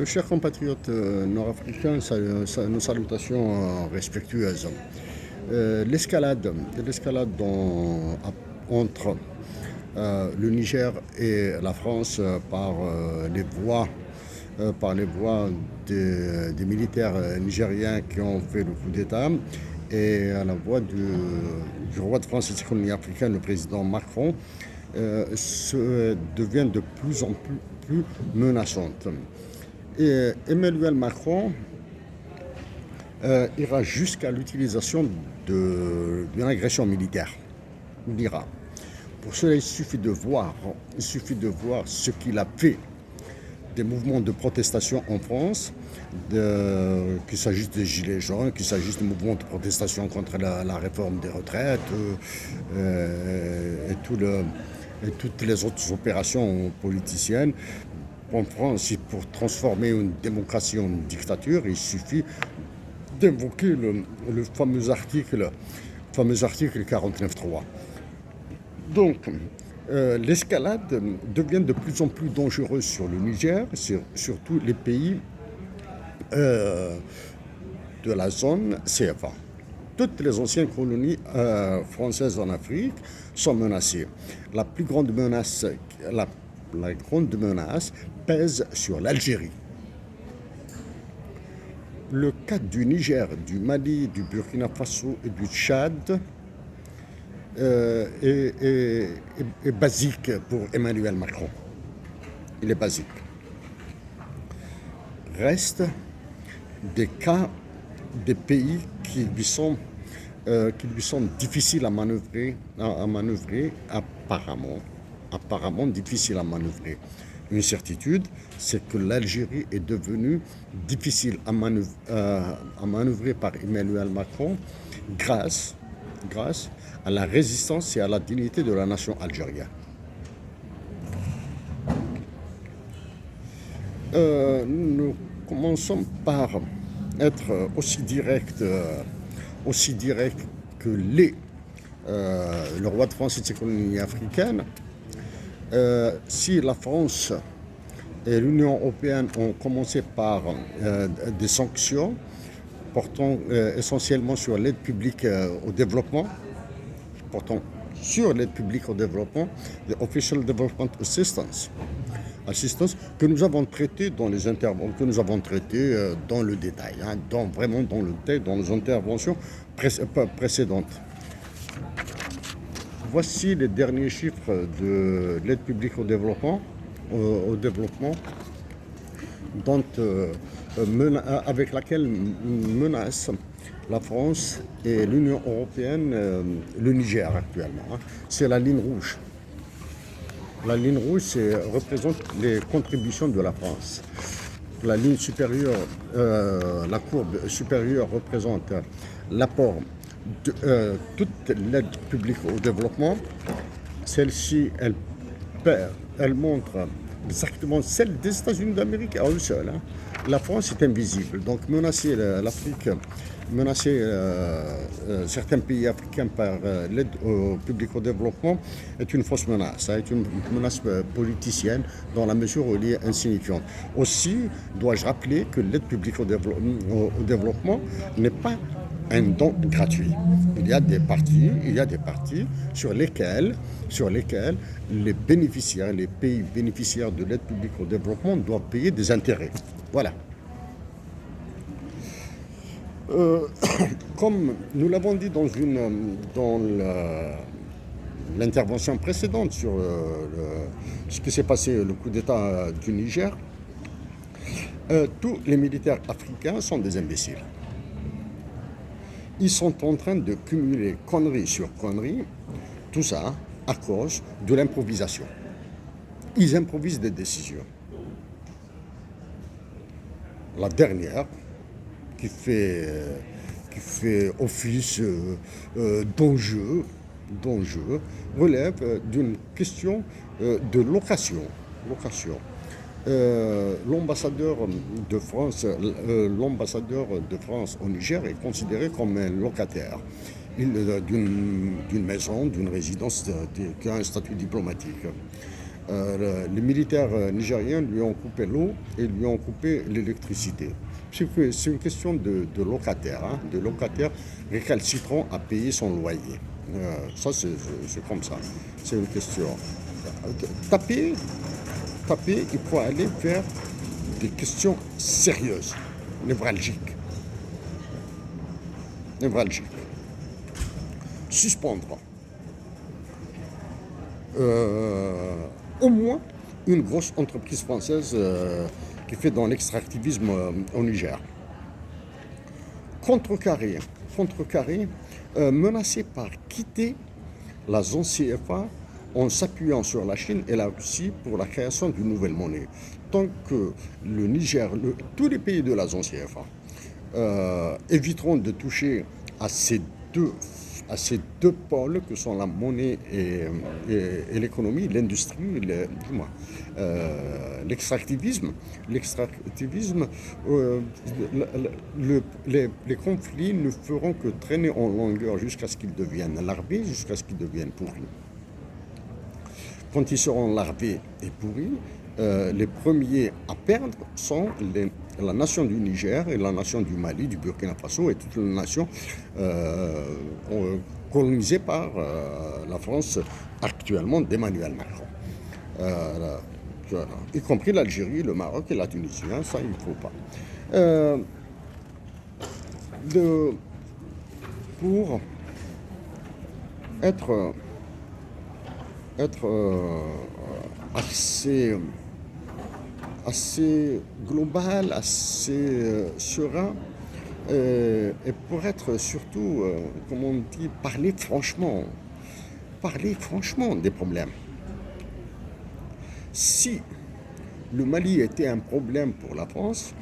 Chers compatriotes nord-africains, nos salutations respectueuses. L'escalade entre le Niger et la France par les voies des militaires nigériens qui ont fait le coup d'État et à la voix du roi de France et de la colonie africaine, le président Macron, devient de plus en plus menaçante. Et Emmanuel Macron ira jusqu'à l'utilisation d'une agression militaire. Il dira. Pour cela, il suffit de voir ce qu'il a fait des mouvements de protestation en France, qu'il s'agisse des Gilets jaunes, qu'il s'agisse de mouvements de protestation contre la réforme des retraites et toutes les autres opérations politiciennes. En France, pour transformer une démocratie en dictature, il suffit d'invoquer le fameux article 49.3. Donc, l'escalade devient de plus en plus dangereuse sur le Niger, sur tous les pays de la zone CFA. Toutes les anciennes colonies françaises en Afrique sont menacées. La plus grande menace, la grande menace pèse sur l'Algérie. Le cas du Niger, du Mali, du Burkina Faso et du Tchad est basique pour Emmanuel Macron. Il est basique. Reste des cas des pays qui lui sont difficiles à manœuvrer apparemment difficiles à manœuvrer. Une certitude, c'est que l'Algérie est devenue difficile à manœuvrer par Emmanuel Macron grâce à la résistance et à la dignité de la nation algérienne. Nous commençons par être aussi direct que le roi de France et de ses colonies africaines. Si la France et l'Union européenne ont commencé par des sanctions portant essentiellement sur l'aide publique au développement, the Official Development Assistance, que nous avons traité dans les interventions, que nous avons traité dans le détail, dans les interventions précédentes. Voici les derniers chiffres de l'aide publique au développement, avec laquelle menacent la France et l'Union européenne le Niger actuellement. C'est la ligne rouge. La ligne rouge représente les contributions de la France. La ligne supérieure, la courbe supérieure représente l'apport de toute l'aide publique au développement. Celle-ci, elle montre exactement celle des États-Unis d'Amérique à eux seuls. La France est invisible. Donc menacer l'Afrique, menacer certains pays africains par l'aide publique au développement est une fausse menace, est une menace politicienne dans la mesure où elle est insignifiante. Aussi, dois-je rappeler que l'aide publique au développement n'est pas un don gratuit. Il y a des parties sur lesquelles les pays bénéficiaires de l'aide publique au développement doivent payer des intérêts. Voilà. Comme nous l'avons dit dans l'intervention précédente sur ce qui s'est passé, le coup d'État du Niger, tous les militaires africains sont des imbéciles. Ils sont en train de cumuler conneries sur conneries, tout ça à cause de l'improvisation. Ils improvisent des décisions. La dernière, qui fait office d'enjeu, relève d'une question de location. L'ambassadeur de France au Niger est considéré comme un locataire d'une maison, d'une résidence qui a un statut diplomatique. Les militaires nigériens lui ont coupé l'eau et lui ont coupé l'électricité. C'est une question de locataire, hein, de locataire récalcitrant à payer son loyer. Ça, c'est comme ça. C'est une question. Taper, taper, il faut aller vers des questions sérieuses, névralgiques. Névralgiques. Suspendre. Au moins une grosse entreprise française qui fait dans l'extractivisme au Niger. Contrecarré, menacé par quitter la zone CFA en s'appuyant sur la Chine et la Russie pour la création d'une nouvelle monnaie. Tant que le Niger, tous les pays de la zone CFA éviteront de toucher à ces deux pôles que sont la monnaie et l'économie, l'industrie, l'extractivisme. Les conflits ne feront que traîner en longueur jusqu'à ce qu'ils deviennent larvés, jusqu'à ce qu'ils deviennent pourris. Quand ils seront larvés et pourris, les premiers à perdre sont la nation du Niger et la nation du Mali, du Burkina Faso et toutes les nations colonisées par la France actuellement d'Emmanuel Macron. Y compris l'Algérie, le Maroc et la Tunisie, hein, ça il ne faut pas. Pour être assez global, assez serein, et pour être surtout, comme on dit, parler franchement des problèmes. Si le Mali était un problème pour la France,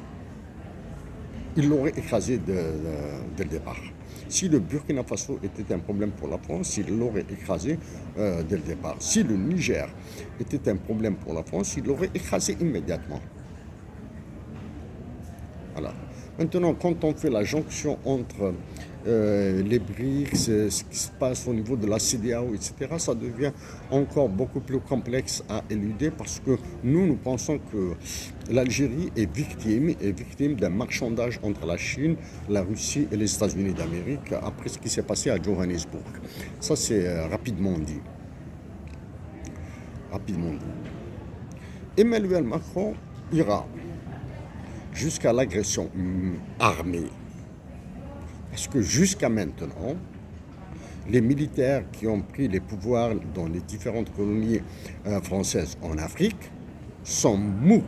il l'aurait écrasé dès le départ. Si le Burkina Faso était un problème pour la France, il l'aurait écrasé dès le départ. Si le Niger était un problème pour la France, il l'aurait écrasé immédiatement. Voilà. Maintenant, quand on fait la jonction entre les BRICS, ce qui se passe au niveau de la CEDEAO, etc., ça devient encore beaucoup plus complexe à éluder parce que nous pensons que l'Algérie est victime d'un marchandage entre la Chine, la Russie et les États-Unis d'Amérique après ce qui s'est passé à Johannesburg. Ça, c'est rapidement dit. Emmanuel Macron ira jusqu'à l'agression armée. Parce que jusqu'à maintenant, les militaires qui ont pris les pouvoirs dans les différentes colonies françaises en Afrique sont mous.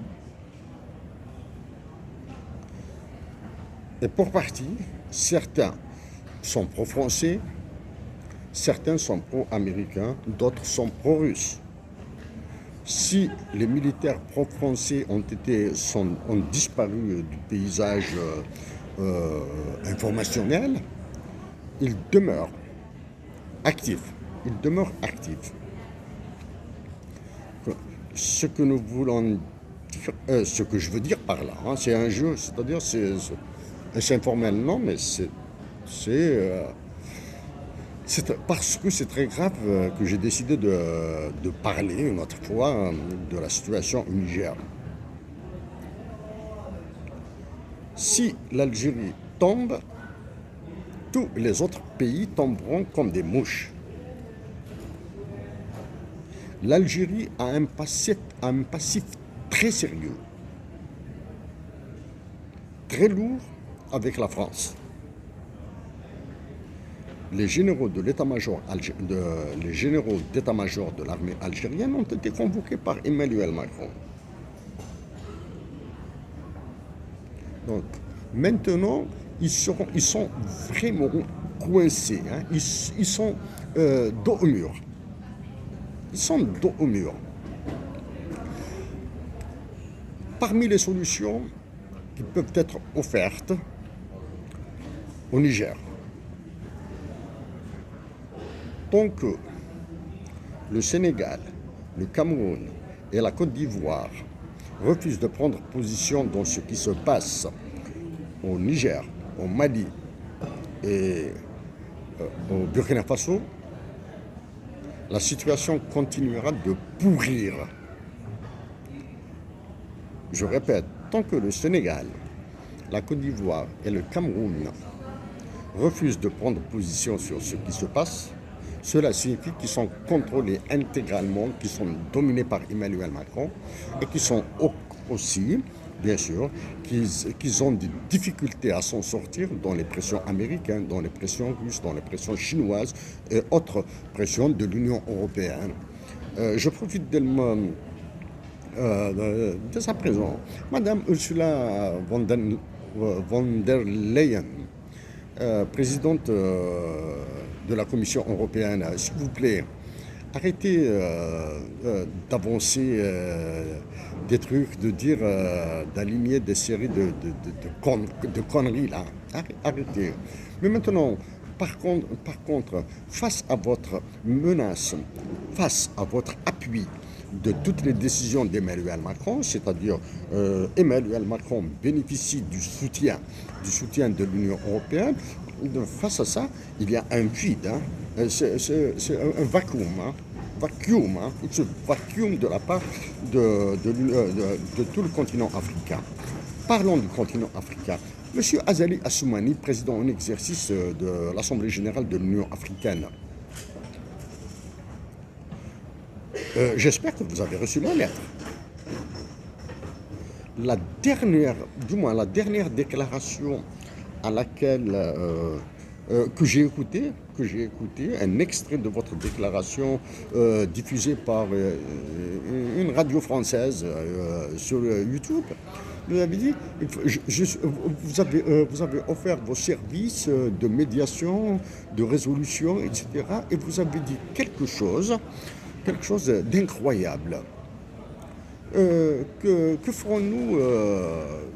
Et pour partie, certains sont pro-français, certains sont pro-américains, d'autres sont pro-russes. Si les militaires pro-français ont disparu du paysage informationnel, ils demeurent actifs. Ce que nous voulons dire, ce que je veux dire par là, hein, c'est un jeu, c'est-à-dire c'est informel, non, mais c'est parce que c'est très grave que j'ai décidé de parler une autre fois de la situation au Niger. Si l'Algérie tombe, tous les autres pays tomberont comme des mouches. L'Algérie a un passif très sérieux, très lourd avec la France. Les généraux d'état-major de l'armée algérienne ont été convoqués par Emmanuel Macron. Donc, maintenant, ils sont vraiment coincés. Hein. Ils sont dos au mur. Parmi les solutions qui peuvent être offertes au Niger, tant que le Sénégal, le Cameroun et la Côte d'Ivoire refusent de prendre position dans ce qui se passe au Niger, au Mali et au Burkina Faso, la situation continuera de pourrir. Je répète, tant que le Sénégal, la Côte d'Ivoire et le Cameroun refusent de prendre position sur ce qui se passe, cela signifie qu'ils sont contrôlés intégralement, qu'ils sont dominés par Emmanuel Macron et qu'ils sont aussi, bien sûr, qu'ils ont des difficultés à s'en sortir dans les pressions américaines, dans les pressions russes, dans les pressions chinoises et autres pressions de l'Union européenne. Je profite dès à présent. Madame Ursula von der Leyen, présidente de la Commission européenne, s'il vous plaît, arrêtez d'avancer des trucs, de dire, d'aligner des séries de conneries là. Arrêtez. Mais maintenant, par contre, face à votre menace, face à votre appui de toutes les décisions d'Emmanuel Macron, c'est-à-dire Emmanuel Macron bénéficie du soutien de l'Union européenne. Face à ça, il y a un vide, hein. C'est un vacuum, hein. Ce vacuum de la part de tout le continent africain. Parlons du continent africain. Monsieur Azali Assoumani, président en exercice de l'Assemblée générale de l'Union africaine, j'espère que vous avez reçu ma lettre. La dernière déclaration à laquelle que j'ai écouté, un extrait de votre déclaration diffusé par une radio française sur YouTube. Vous avez dit, vous avez offert vos services de médiation, de résolution, etc. Et vous avez dit quelque chose d'incroyable. Que ferons-nous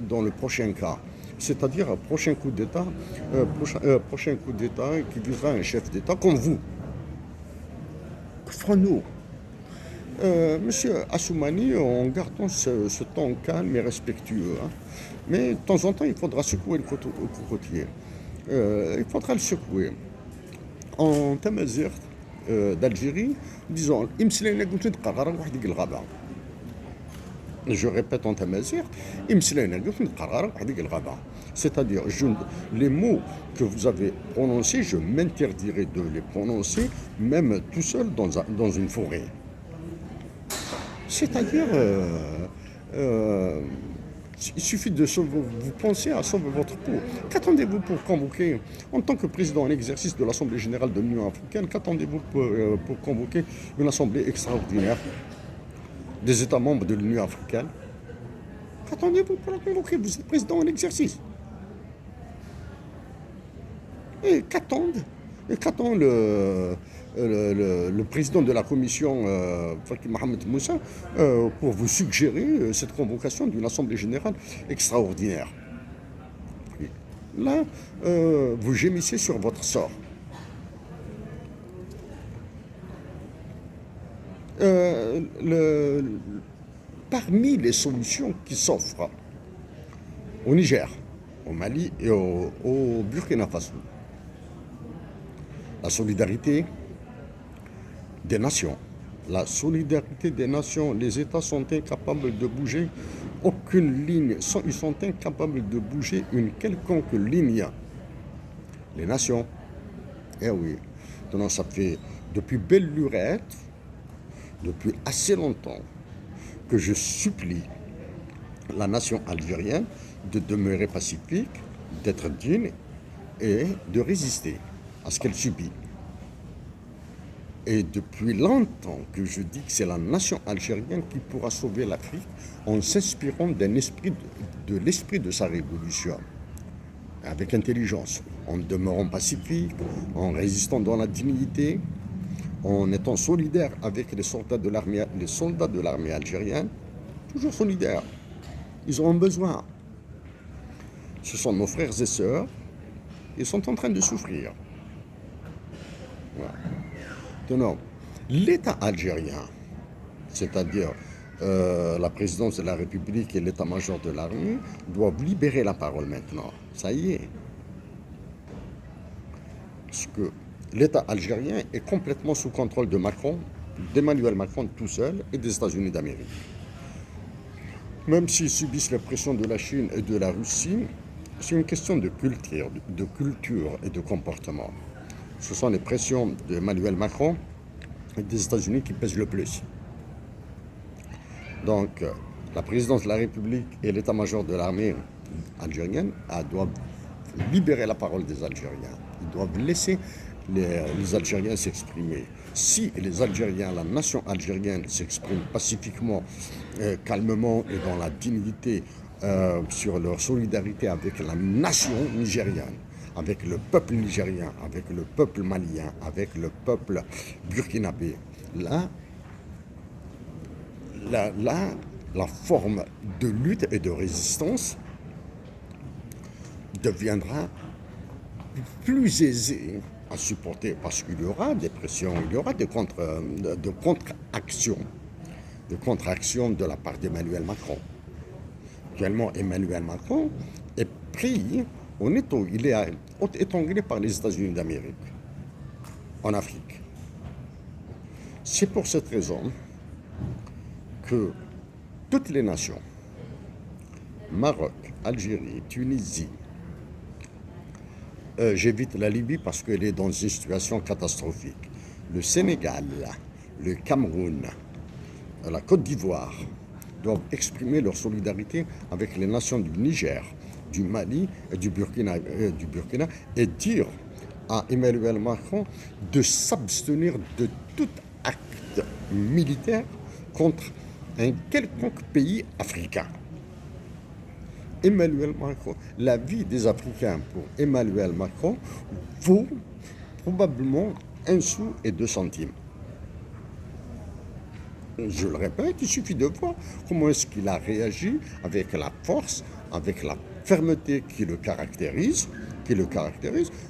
dans le prochain cas? C'est-à-dire prochain coup d'État qui visera un chef d'État comme vous. Que ferons-nous? Monsieur Assoumani, en gardant ce ton calme et respectueux, hein, mais de temps en temps, il faudra secouer le cocotier. Il faudra le secouer. En Tamazirt d'Algérie, disons, je répète en tamazight, c'est-à-dire les mots que vous avez prononcés, je m'interdirai de les prononcer, même tout seul dans une forêt. C'est-à-dire, il suffit de vous penser à sauver votre peau. Qu'attendez-vous pour convoquer, en tant que président en exercice de l'Assemblée générale de l'Union africaine, qu'attendez-vous pour convoquer une assemblée extraordinaire des États membres de l'Union africaine? Qu'attendez-vous pour la convoquer? Vous êtes président en exercice. Et qu'attend le président de la commission, Faki Mohamed Moussa, pour vous suggérer cette convocation d'une assemblée générale extraordinaire? Là, vous gémissez sur votre sort. Parmi les solutions qui s'offrent au Niger, au Mali et au Burkina Faso, la solidarité des nations. La solidarité des nations, les États sont incapables de bouger aucune ligne, ils sont incapables de bouger une quelconque ligne. Les nations, eh oui, donc ça fait depuis belle lurette, depuis assez longtemps, que je supplie la nation algérienne de demeurer pacifique, d'être digne et de résister à ce qu'elle subit. Et depuis longtemps que je dis que c'est la nation algérienne qui pourra sauver l'Afrique en s'inspirant de l'esprit de sa révolution, avec intelligence, en demeurant pacifique, en résistant dans la dignité, en étant solidaire avec les soldats de l'armée algérienne, toujours solidaires. Ils ont besoin. Ce sont nos frères et sœurs. Ils sont en train de souffrir. Voilà. Donc, l'État algérien, c'est-à-dire la présidence de la République et l'état-major de l'armée, doivent libérer la parole maintenant. Ça y est. Parce que l'État algérien est complètement sous contrôle de Macron, d'Emmanuel Macron tout seul et des États-Unis d'Amérique. Même s'ils subissent la pression de la Chine et de la Russie, c'est une question de culture et de comportement. Ce sont les pressions d'Emmanuel Macron et des États-Unis qui pèsent le plus. Donc, la présidence de la République et l'état-major de l'armée algérienne doivent libérer la parole des Algériens. Ils doivent laisser les Algériens s'exprimer. Si les Algériens, la nation algérienne s'exprime pacifiquement, calmement et dans la dignité sur leur solidarité avec la nation nigériane, avec le peuple nigérien, avec le peuple malien, avec le peuple burkinabé, là, la forme de lutte et de résistance deviendra plus aisée à supporter parce qu'il y aura des pressions, il y aura des contre-actions de la part d'Emmanuel Macron. Actuellement, Emmanuel Macron est pris, il est étranglé par les États-Unis d'Amérique en Afrique. C'est pour cette raison que toutes les nations, Maroc, Algérie, Tunisie, j'évite la Libye parce qu'elle est dans une situation catastrophique, le Sénégal, le Cameroun, la Côte d'Ivoire, doivent exprimer leur solidarité avec les nations du Niger, du Mali et du Burkina et dire à Emmanuel Macron de s'abstenir de tout acte militaire contre un quelconque pays africain. Emmanuel Macron, la vie des Africains pour Emmanuel Macron vaut probablement 1 sou et 2 centimes. Je le répète, il suffit de voir comment est-ce qu'il a réagi avec la force, avec la fermeté qui le caractérise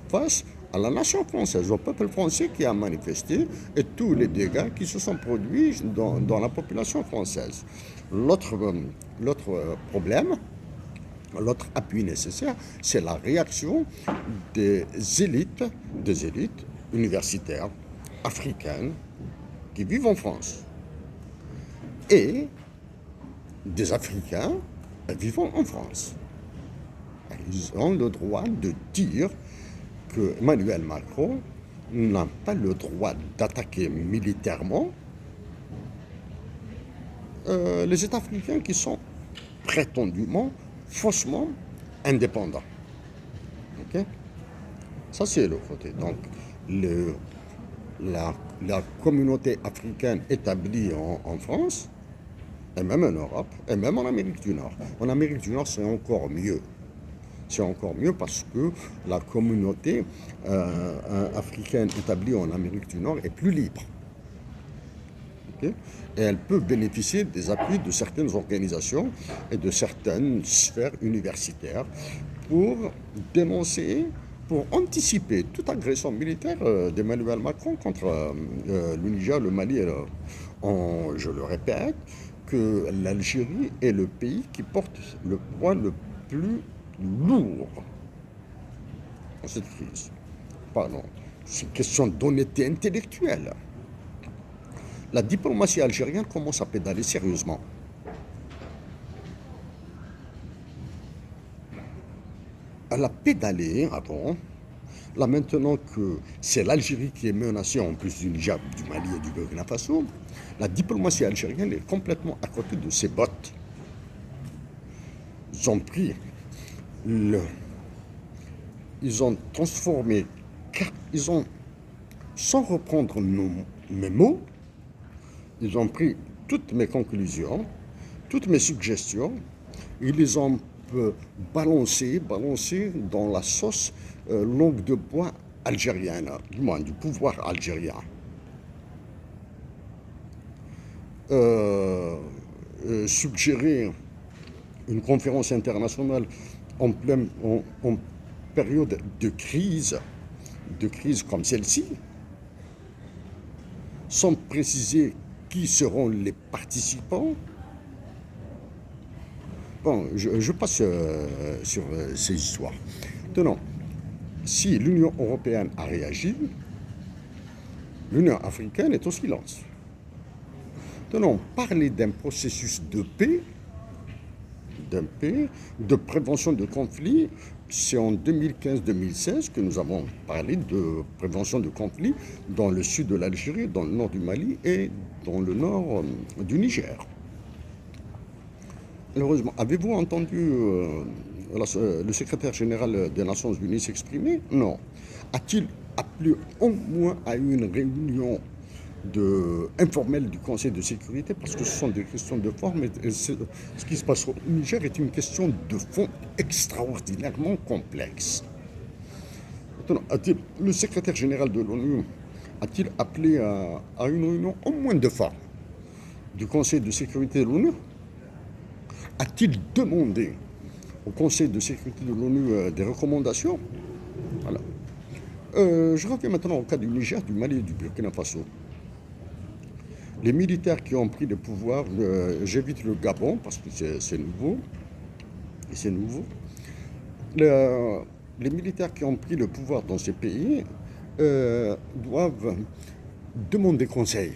face à la nation française, au peuple français qui a manifesté et tous les dégâts qui se sont produits dans la population française. L'autre problème, l'autre appui nécessaire, c'est la réaction des élites universitaires africaines qui vivent en France et des Africains vivant en France. Ils ont le droit de dire que Emmanuel Macron n'a pas le droit d'attaquer militairement les États africains qui sont prétendument, faussement indépendants. Okay? Ça, c'est le côté. Donc, la communauté africaine établie en France, et même en Europe, et même en Amérique du Nord. En Amérique du Nord, c'est encore mieux. C'est encore mieux parce que la communauté africaine établie en Amérique du Nord est plus libre. Okay? Et elle peut bénéficier des appuis de certaines organisations et de certaines sphères universitaires pour dénoncer, pour anticiper toute agression militaire d'Emmanuel Macron contre le Niger, le Mali et je le répète, que l'Algérie est le pays qui porte le poids le plus lourd dans cette crise. Pardon, c'est une question d'honnêteté intellectuelle. La diplomatie algérienne commence à pédaler sérieusement. Elle a pédalé avant. Là, maintenant que c'est l'Algérie qui est menacée, en plus du Niger, du Mali et du Burkina Faso, la diplomatie algérienne est complètement à côté de ses bottes. Ils ont pris ils ont transformé, sans reprendre mes mots, ils ont pris toutes mes conclusions, toutes mes suggestions, ils les ont balancées dans la sauce langue de bois algérienne, du moins du pouvoir algérien. Suggérer une conférence internationale en période de crise comme celle-ci, sans préciser qui seront les participants. Bon, je passe sur ces histoires. Maintenant, si l'Union européenne a réagi, l'Union africaine est au silence. Maintenant, parler d'un processus de paix, d'un pays, de prévention de conflits. C'est en 2015-2016 que nous avons parlé de prévention de conflits dans le sud de l'Algérie, dans le nord du Mali et dans le nord du Niger. Malheureusement, avez-vous entendu le secrétaire général des Nations Unies s'exprimer? Non. A-t-il appelé au moins à une réunion informelle du Conseil de sécurité? Parce que ce sont des questions de forme. Et ce qui se passe au Niger est une question de fond extraordinairement complexe. Maintenant, le secrétaire général de l'ONU a-t-il appelé à une réunion au moins de forme du Conseil de sécurité de l'ONU? A-t-il demandé au Conseil de sécurité de l'ONU des recommandations? Voilà. Je reviens maintenant au cas du Niger, du Mali et du Burkina Faso. Les militaires qui ont pris le pouvoir, j'évite le Gabon parce que c'est nouveau, et c'est nouveau. Les militaires qui ont pris le pouvoir dans ces pays doivent demander conseil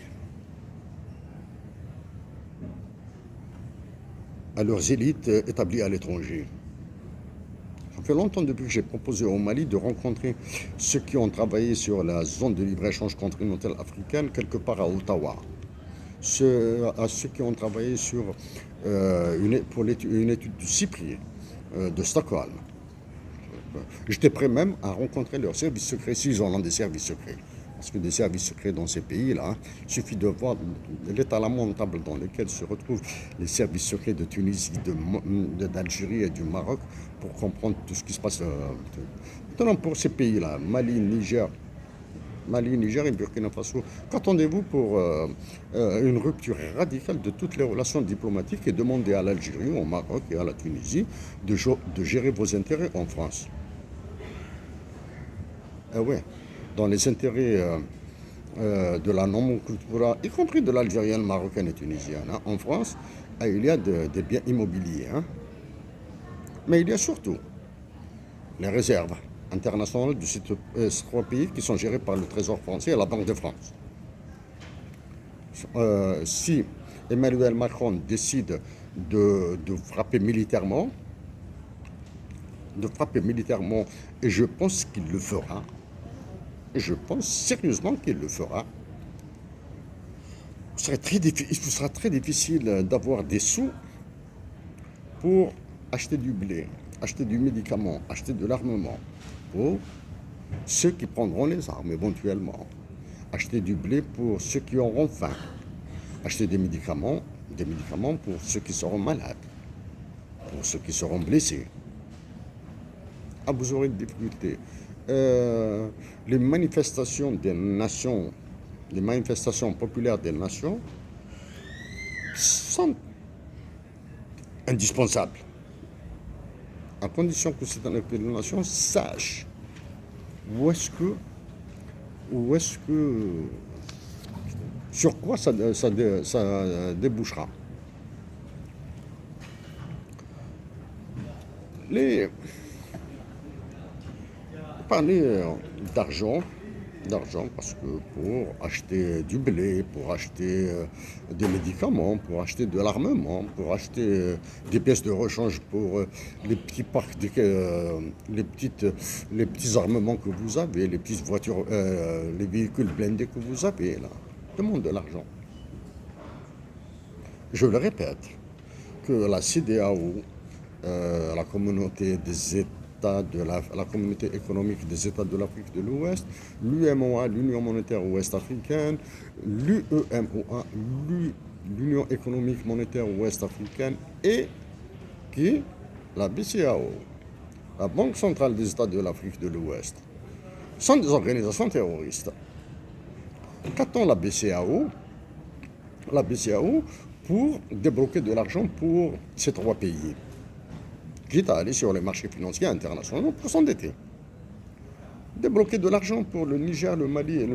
à leurs élites établies à l'étranger. Ça fait longtemps depuis que j'ai proposé au Mali de rencontrer ceux qui ont travaillé sur la zone de libre-échange continentale africaine, quelque part à Ottawa. À ceux qui ont travaillé pour une étude du CIPRI de Stockholm. J'étais prêt même à rencontrer leurs services secrets s'ils ont des services secrets. Parce que des services secrets dans ces pays-là, il suffit de voir l'état lamentable dans lequel se retrouvent les services secrets de Tunisie, d'Algérie et du Maroc pour comprendre tout ce qui se passe. Maintenant, pour ces pays-là, Mali, Niger et Burkina Faso, qu'attendez-vous pour une rupture radicale de toutes les relations diplomatiques et demander à l'Algérie, au Maroc et à la Tunisie de gérer vos intérêts en France? Ouais, dans les intérêts de la non-culture, y compris de l'algérienne, marocaine et tunisienne. Hein. En France, il y a des biens immobiliers. Hein. Mais il y a surtout les réserves internationales de ces trois pays qui sont gérés par le Trésor français et la Banque de France. Si Emmanuel Macron décide de frapper militairement, et je pense qu'il le fera, je pense sérieusement qu'il le fera, il sera très difficile d'avoir des sous pour acheter du blé, acheter du médicament, acheter de l'armement pour ceux qui prendront les armes éventuellement, acheter du blé pour ceux qui auront faim, acheter des médicaments pour ceux qui seront malades, pour ceux qui seront blessés. Ah, vous aurez des difficultés. Les manifestations des nations, les manifestations populaires des nations sont indispensables, à condition que les nations sachent sur quoi ça débouchera. Parler d'argent parce que pour acheter du blé, pour acheter des médicaments, pour acheter de l'armement, pour acheter des pièces de rechange pour les petits parcs, les petits armements que vous avez, les petites voitures, les véhicules blindés que vous avez là, demande de l'argent. Je le répète, que la CEDEAO, la communauté des États, la communauté économique des États de l'Afrique de l'Ouest, l'UMOA, l'Union monétaire ouest-africaine, l'UEMOA, l'Union économique monétaire ouest-africaine et la BCAO, la Banque centrale des États de l'Afrique de l'Ouest, sont des organisations terroristes. Qu'attend la BCAO? La BCAO pour débloquer de l'argent pour ces trois pays, quitte à aller sur les marchés financiers internationaux pour s'endetter. Débloquer de l'argent pour le Niger, le Mali et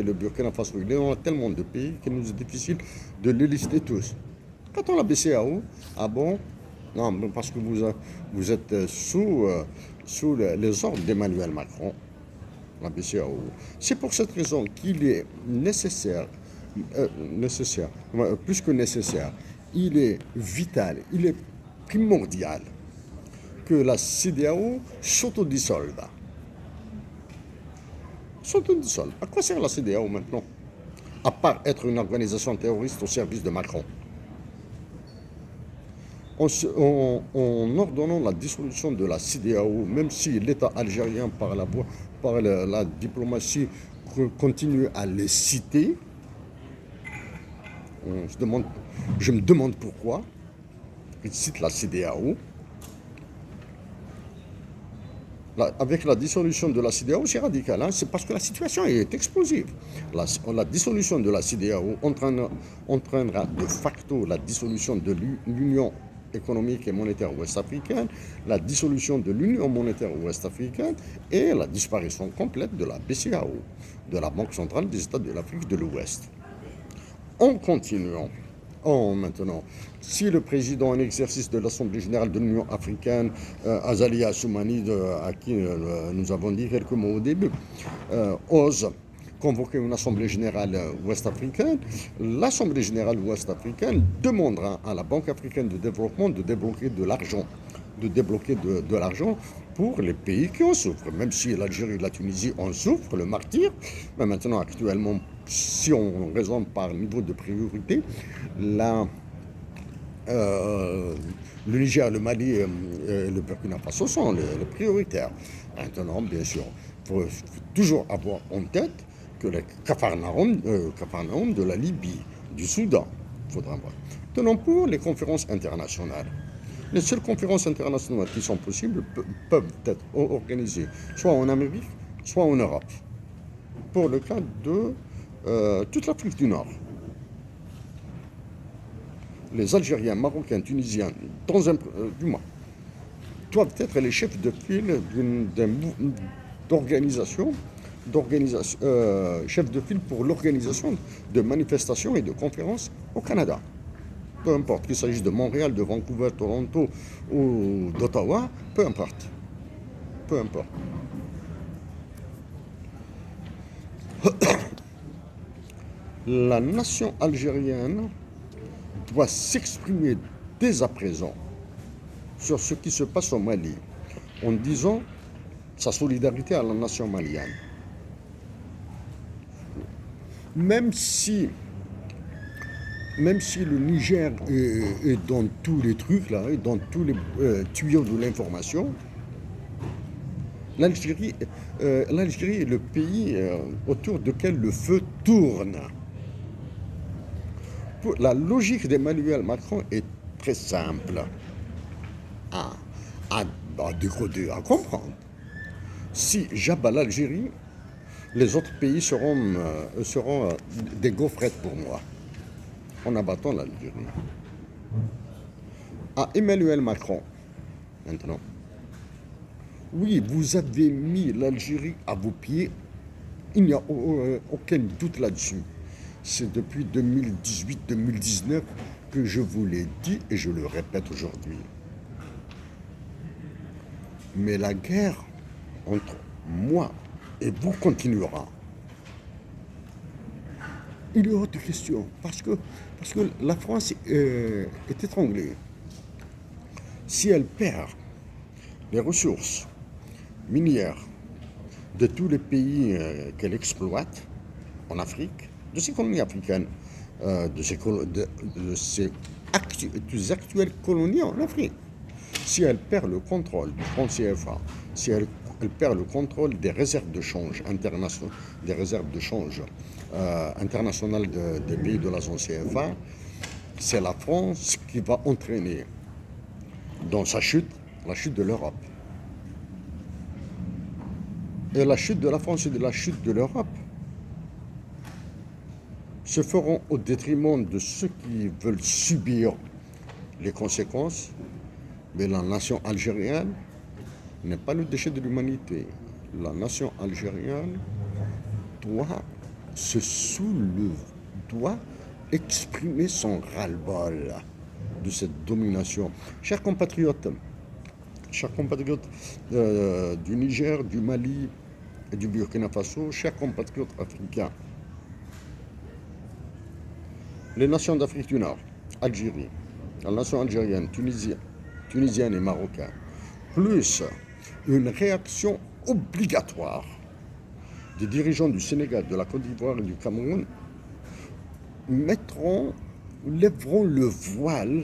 le Burkina Faso. Il y en a tellement de pays qu'il nous est difficile de les lister tous. Qu'attend la BCAO? Ah bon? Non, parce que vous êtes sous les ordres d'Emmanuel Macron, la BCAO. C'est pour cette raison qu'il est nécessaire, plus que nécessaire, il est vital, il est primordial que la CEDEAO s'autodissolve. S'autodissolve. À quoi sert la CEDEAO maintenant? À part être une organisation terroriste au service de Macron. En ordonnant la dissolution de la CEDEAO, même si l'État algérien, par la diplomatie, continue à les citer, je me demande pourquoi il cite la CEDEAO. Avec la dissolution de la CEDEAO, c'est radical, hein, c'est parce que la situation est explosive. La dissolution de la CEDEAO entraînera de facto la dissolution de l'Union économique et monétaire ouest-africaine, la dissolution de l'Union monétaire ouest-africaine et la disparition complète de la BCAO, de la Banque centrale des États de l'Afrique de l'Ouest. En continuant, maintenant, si le président en exercice de l'Assemblée générale de l'Union africaine, Azali Assoumani, à qui nous avons dit quelques mots au début, ose convoquer une Assemblée générale ouest-africaine, l'Assemblée générale ouest-africaine demandera à la Banque africaine de développement de débloquer de l'argent pour les pays qui en souffrent. Même si l'Algérie et la Tunisie en souffrent, le martyr, mais maintenant, actuellement, si on raisonne par niveau de priorité, le Niger, le Mali et le Burkina Faso sont les prioritaires. Maintenant, bien sûr, il faut toujours avoir en tête que les Capharnaüm de la Libye, du Soudan, il faudra voir. Maintenant, pour les conférences internationales, les seules conférences internationales qui sont possibles peuvent être organisées soit en Amérique, soit en Europe. Pour le cas de toute l'Afrique du Nord. Les Algériens, Marocains, Tunisiens, doivent être les chefs de file chefs de file pour l'organisation de manifestations et de conférences au Canada. Peu importe qu'il s'agisse de Montréal, de Vancouver, Toronto ou d'Ottawa, peu importe. Peu importe. La nation algérienne doit s'exprimer dès à présent sur ce qui se passe au Mali, en disant sa solidarité à la nation malienne. Même si le Niger est dans tous les trucs, là, et dans tous les tuyaux de l'information, l'Algérie est le pays autour duquel le feu tourne. La logique d'Emmanuel Macron est très simple à décoder, à comprendre. Si j'abats l'Algérie, les autres pays seront des gaufrettes pour moi, en abattant l'Algérie. À Emmanuel Macron, maintenant. Oui, vous avez mis l'Algérie à vos pieds, il n'y a aucun doute là-dessus. C'est depuis 2018-2019 que je vous l'ai dit et je le répète aujourd'hui. Mais la guerre entre moi et vous continuera. Il est hors de question parce que la France est étranglée. Si elle perd les ressources minières de tous les pays qu'elle exploite en Afrique, de ces colonies africaines, de ces actuelles colonies en Afrique. Si elle perd le contrôle du franc CFA, si elle perd le contrôle des réserves de change internationales, internationales des pays de la zone CFA, c'est la France qui va entraîner dans sa chute, la chute de l'Europe. Et la chute de la France et de la chute de l'Europe se feront au détriment de ceux qui veulent subir les conséquences, mais la nation algérienne n'est pas le déchet de l'humanité. La nation algérienne doit se soulever, doit exprimer son ras-le-bol de cette domination. Chers compatriotes du Niger, du Mali et du Burkina Faso, chers compatriotes africains, les nations d'Afrique du Nord, Algérie, la nation algérienne, tunisienne et marocaine, plus une réaction obligatoire des dirigeants du Sénégal, de la Côte d'Ivoire et du Cameroun, lèveront le voile,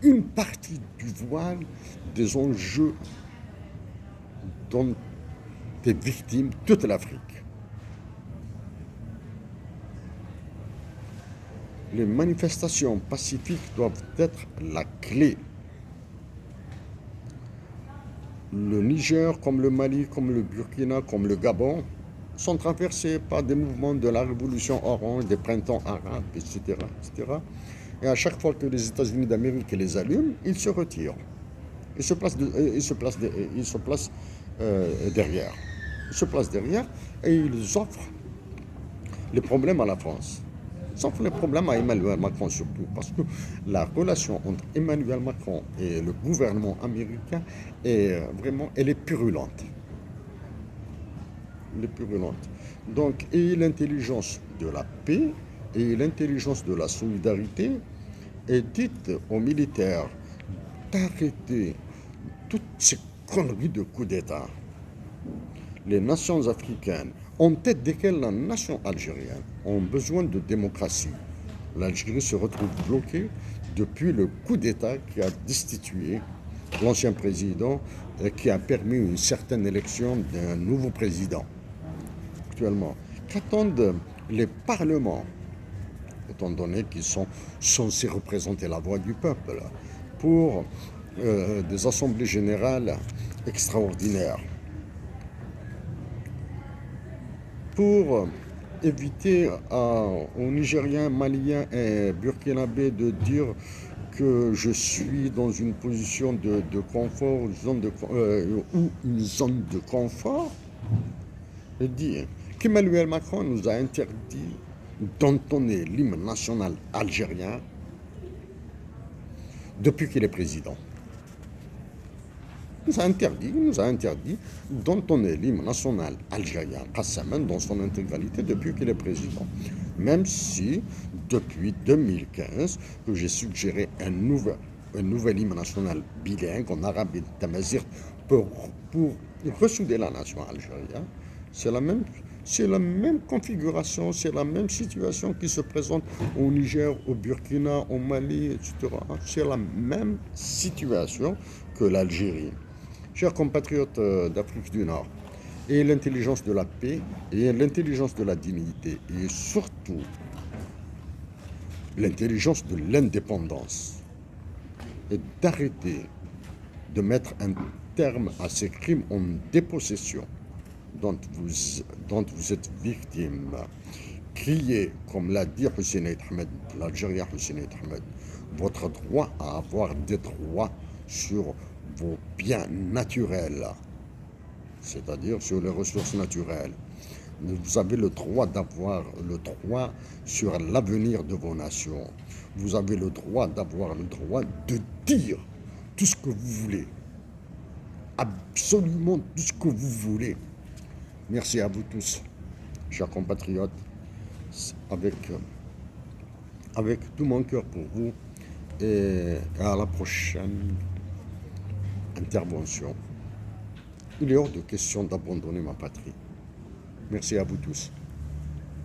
une partie du voile des enjeux dont est victime toute l'Afrique. Les manifestations pacifiques doivent être la clé. Le Niger, comme le Mali, comme le Burkina, comme le Gabon, sont traversés par des mouvements de la révolution orange, des printemps arabes, etc., etc. Et à chaque fois que les États-Unis d'Amérique les allument, ils se retirent. Ils se placent derrière. Ils se placent derrière et ils offrent les problèmes à la France. Sauf les problèmes à Emmanuel Macron surtout, parce que la relation entre Emmanuel Macron et le gouvernement américain elle est purulente. Elle est purulente. Donc, ayez l'intelligence de la paix, ayez l'intelligence de la solidarité, et dites aux militaires d'arrêter toutes ces conneries de coup d'État. Les nations africaines, en tête desquelles la nation algérienne, ont besoin de démocratie. L'Algérie se retrouve bloquée depuis le coup d'État qui a destitué l'ancien président et qui a permis une certaine élection d'un nouveau président. Actuellement, qu'attendent les parlements, étant donné qu'ils sont censés représenter la voix du peuple, pour des assemblées générales extraordinaires, pour éviter aux Nigériens, Maliens et Burkinabés de dire que je suis dans une position de confort ou une zone de confort, et dire qu'Emmanuel Macron nous a interdit d'entonner l'hymne national algérien depuis qu'il est président. Il nous a interdit d'entonner l'hymne national algérien, Kassaman, dans son intégralité, depuis qu'il est président. Même si, depuis 2015, que j'ai suggéré un nouvel hymne national bilingue en arabe et tamazight pour ressouder la nation algérienne, c'est la même configuration, c'est la même situation qui se présente au Niger, au Burkina, au Mali, etc. C'est la même situation que l'Algérie. Chers compatriotes d'Afrique du Nord, ayez l'intelligence de la paix, ayez l'intelligence de la dignité et surtout l'intelligence de l'indépendance et d'arrêter de mettre un terme à ces crimes en dépossession dont vous êtes victime. Criez, comme l'a dit Hussein Ait Ahmed, l'Algérien Hussein Ait Ahmed, votre droit à avoir des droits sur vos biens naturels, c'est-à-dire sur les ressources naturelles. Vous avez le droit d'avoir le droit sur l'avenir de vos nations. Vous avez le droit d'avoir le droit de dire tout ce que vous voulez. Absolument tout ce que vous voulez. Merci à vous tous, chers compatriotes, avec tout mon cœur pour vous, et à la prochaine intervention. Il est hors de question d'abandonner ma patrie. Merci à vous tous.